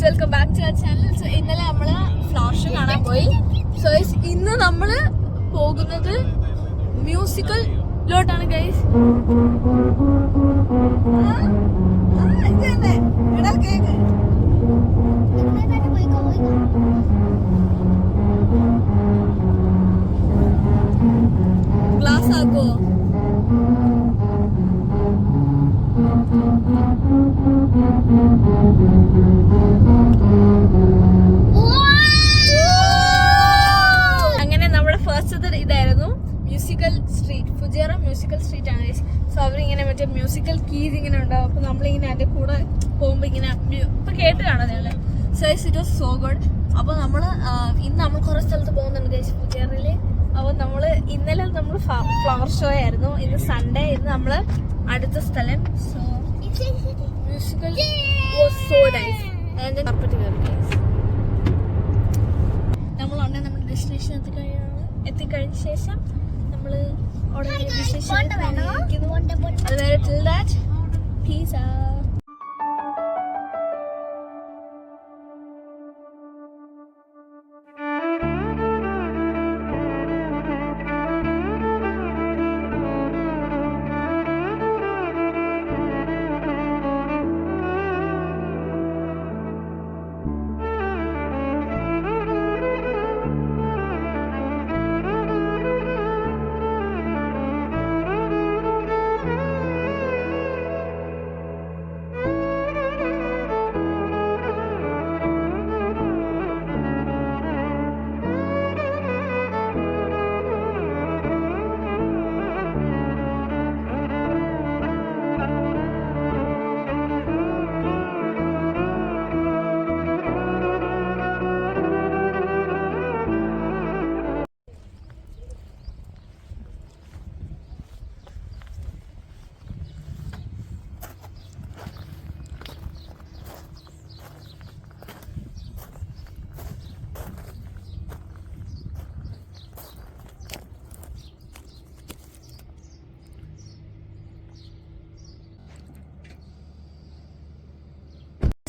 Welcome back to our channel. So ഇന്നലെ നമ്മൾ flower show കാണാൻ പോയി. സോ ഇന്ന് നമ്മൾ പോകുന്നത് മ്യൂസിക്കലിലോട്ടാണ് ഗൈസ്. ഗ്ലാസ് ആക്കോ? അങ്ങനെ നമ്മുടെ ഫസ്റ്റ് ഇതായിരുന്നു musical street. Fujairah musical street ആണ്. സോ അവരിങ്ങനെ മറ്റേ മ്യൂസിക്കൽ കീസ് ഇങ്ങനെ ഉണ്ടാവും. അപ്പൊ നമ്മളിങ്ങനെ അതിന്റെ കൂടെ പോകുമ്പോ ഇങ്ങനെ ഇപ്പൊ കേട്ട് കാണാം നിങ്ങള്. So it was so good. അപ്പൊ നമ്മള് ഇന്ന് നമ്മൾ കുറെ സ്ഥലത്ത് പോകുന്നുണ്ട് ഗൈസ് ഫുജേറയില്. അപ്പൊ നമ്മള് ഇന്നലെ നമ്മൾ ഫ്ലവർ ഷോ ആയിരുന്നു. ഇന്ന് സൺഡേ. ഇന്ന് നമ്മള് അടുത്ത സ്ഥലം. So musical was so nice. നമ്മൾ ഉടനെ നമ്മുടെ ഡെസ്റ്റിനേഷൻ എത്തിക്കഴിഞ്ഞ ശേഷം നമ്മള് ഉടനെ അതുവരെ till that peace out.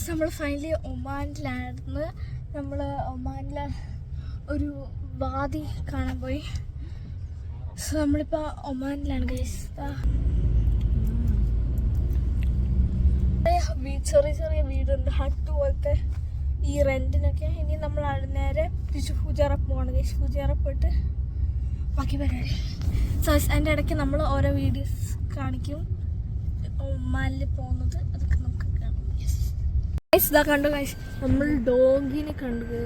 നമ്മൾ ഫൈനലി ഒമാനിലായിരുന്നു. നമ്മൾ ഒമാനിലെ ഒരു വാദി കാണാൻ പോയി. സോ നമ്മളിപ്പോൾ ഒമാനിലാണ് ഗൈസ്. ചെറിയ ചെറിയ വീടുണ്ട്, ഹട്ട് പോലത്തെ ഈ റെന്റിനൊക്കെ. ഇനി നമ്മൾ നേരെ തിരിച്ച് ഫുജേറ പോവാണ് ഗൈസ്. ഫുജേറ പോയിട്ട് ബാക്കി പരിപാടി. സോ അതിൻ്റെ ഇടയ്ക്ക് നമ്മൾ ഓരോ വീഡിയോസ് കാണിക്കും ഒമാനിൽ പോകുന്നത്. അതൊക്കെ നമുക്ക് ഇതാ കണ്ടു ഗൈസ്. നമ്മൾ ഡോഗിനെ കണ്ടു.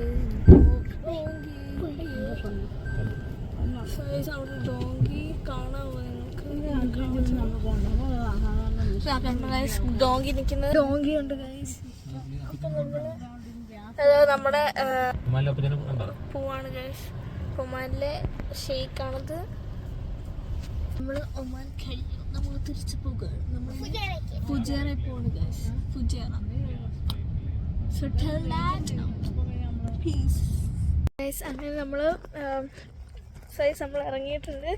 അവിടെ ഡോഗി കാണാമോ നിങ്ങൾക്ക്? ഡോഗി നിൽക്കുന്നത് ഡോഗി ഉണ്ട് ഗൈസ്. അപ്പൊ നമ്മള് നമ്മുടെ പോവാണ് ഗൈസ്. ഒമാനിലെ ഷെയ്ഖാണത്. നമ്മള് ഒമാൻ കഴിഞ്ഞു. നമ്മൾ തിരിച്ചു പോകുകയാണ്. നമ്മൾ ഫുജേറ പോവാണ് guys. Fujairah. So tell that peace guys. അങ്ങനെ നമ്മൾ ഇറങ്ങിയിട്ടുണ്ട്.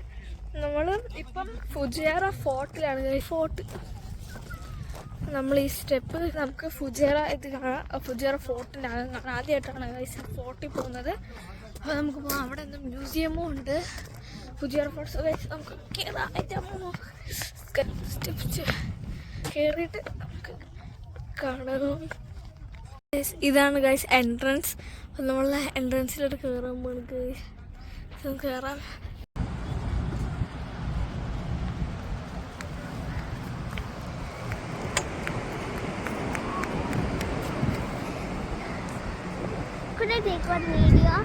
നമ്മൾ ഇപ്പം ഫുജേറ ഫോർട്ടിലാണ്. ഫോർട്ട് നമ്മൾ ഈ സ്റ്റെപ്പ് നമുക്ക് ഫുജേറ ഇത് കാണാം. ഫുജേറ ഫോർട്ടിൻ്റെ അകം കാണാം. ആദ്യമായിട്ടാണ് ഗൈസ് ഫോർട്ടിൽ പോകുന്നത്. അപ്പോൾ നമുക്ക് പോകാം. അവിടെ എന്തോ മ്യൂസിയമും ഉണ്ട് ഫുജേറ ഫോർട്ട്. ഗൈസ് നമുക്ക് കയറാം. സ്റ്റെപ്സ് കയറിയിട്ട് നമുക്ക് കാണാം. ഇതാണ് ഗൈസ് എൻട്രൻസ്. അപ്പം നമ്മളെ എൻട്രൻസിലോട്ട് കയറാൻ പോകണം ഗൈസ്. കയറാം. Could I take one video?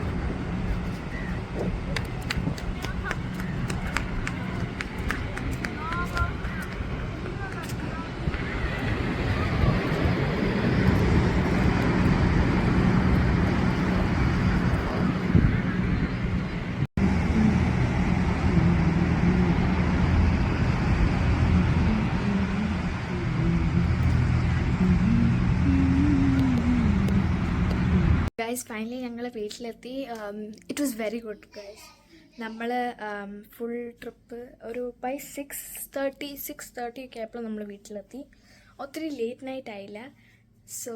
Guys finally ഞങ്ങൾ വീട്ടിലെത്തി. It was very good guys. നമ്മൾ ഫുൾ ട്രിപ്പ് ഒരു ബൈ 6:30 ഒക്കെ ആയപ്പോൾ നമ്മൾ വീട്ടിലെത്തി. ഒത്തിരി ലേറ്റ് നൈറ്റ് ആയില്ല. സോ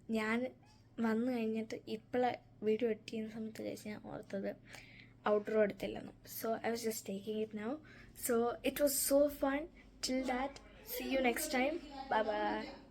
ഞാൻ വന്നു കഴിഞ്ഞിട്ട് ഇപ്പോഴെ വീഡിയോ എഡിറ്റ് ചെയ്യുന്ന സമയത്ത് കഴിച്ച് ഞാൻ ഓർത്തത് ഔട്ട്ഡോർ എടുത്തില്ലെന്നു. So I was just taking it now. So it was so fun. Till that, see you next time. Bye bye.